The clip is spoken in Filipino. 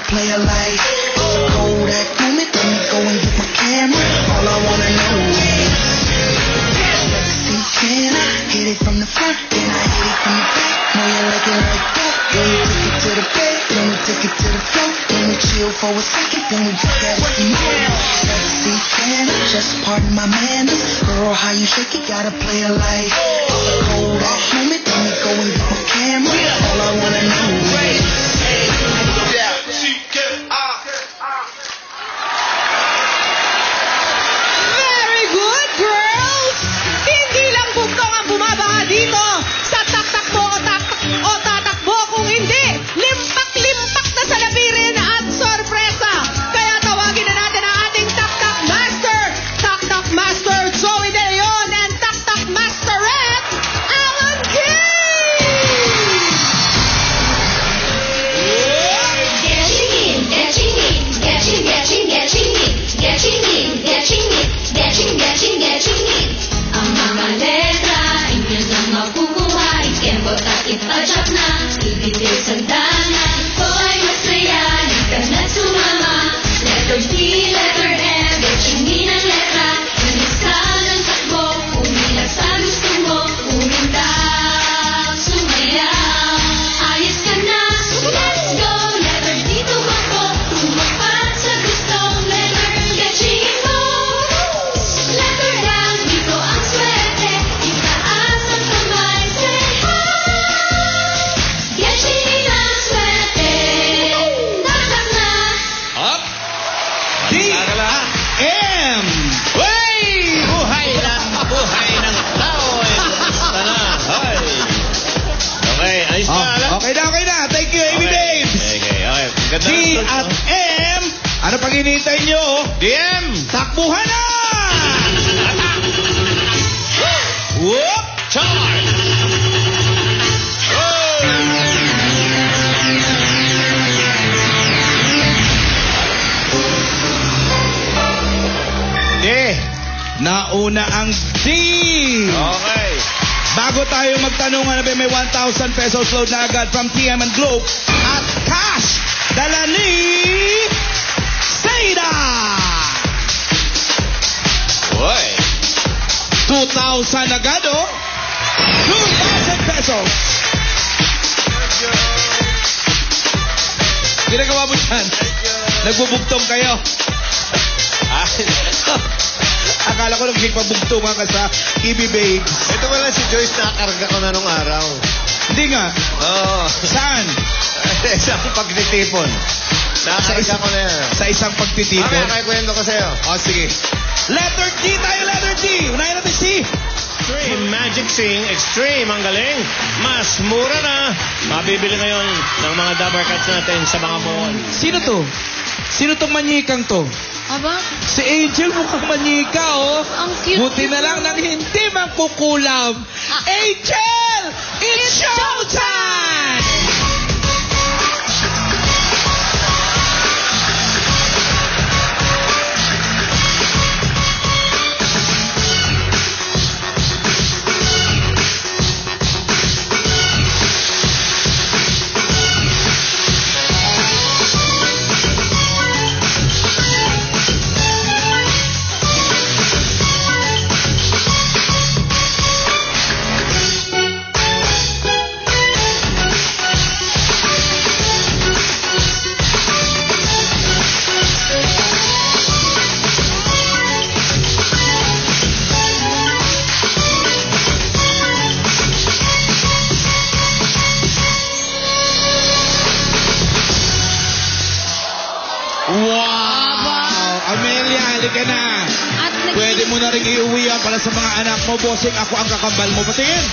gotta play it like Kodak moment. Let me go and get my camera. All I wanna know is, let's see, can I hit it from the front, then I hit it from the back? Know you like it like that. Then we take it to the bed, then we take it to the floor, then we chill for a second, then we get at it some more. Let's see, can I just pardon my manners? Girl, how you shake it, gotta play it like Kodak moment. Let me go and get my camera. All I wanna know is, Very good, girls! Hindi lang bugtong ang bumabaha dito sa taktakbo o tatakbo. Kung hindi, limpak-limpak na sa labirin at sorpresa. Kaya tawagin na natin ang ating taktak master Joey De Leon and taktak masterette Alan King! Ang mga letra, inyo na makukuha. I-kembot at ipadyak na, ibigay sandana. Ito ay masaya, di ka na sumama. Letter D, letter M, getchingin ang letra. Inisa ng takbo, umila sa gusto mo. Umindak, sumayaw, ayos ka na. Let's go, letter D, tumakbo. Tumapat sa gustong letter, getchingin mo. Letter M, dito ang swerte. Itaas ang kamay, say hi. Getchingin ang swerte. Taktak na. Up! D-M! Way! Buhay ng tao! Basta na! Hoy! Okay, ayos na, Alan? Okay na. Thank you, Amy Babes. Okay. Ganda D ng at M. Ano pang hinihintay nyo? DM! Takbuhan na! Whoop! Charge! Nauna ang D. Okay. Bago tayo magtanong, may 1,000 pesos load na agad from TM and Globe at cash dala ni Seda. Uy. 2,000 agad, oh. 2,000 pesos. Ginagawa mo dyan? Nagbubugtong kayo. Akala ko nagpabugtungan ka sa EB Babes. Ito pala si Joyce, nakakarga ko na nung araw. Hindi nga. Oo. Saan? Isang pagtitipon. Nakakarga ko na yan. Sa isang pagtitipon? Mamaya, kwento ko sa'yo. Sige. Letter D tayo, letter D. Unahin natin C. Extreme Magic Sing. Extreme. Ang galing. Mas mura na. Mabibili ngayon ng mga Dabber Cats natin sa mga mall. Sino to? Sino tong manyikang to? Aba, Si Angel mukhang manyika, oh. ang cute. Buti na lang nang hindi mangkukulam. Angel! It's showtime! Amelia, halika na. At Pwede mo na rin iuwi yan para sa mga anak mo. Bossing, ako ang kakambal mo. Patingin.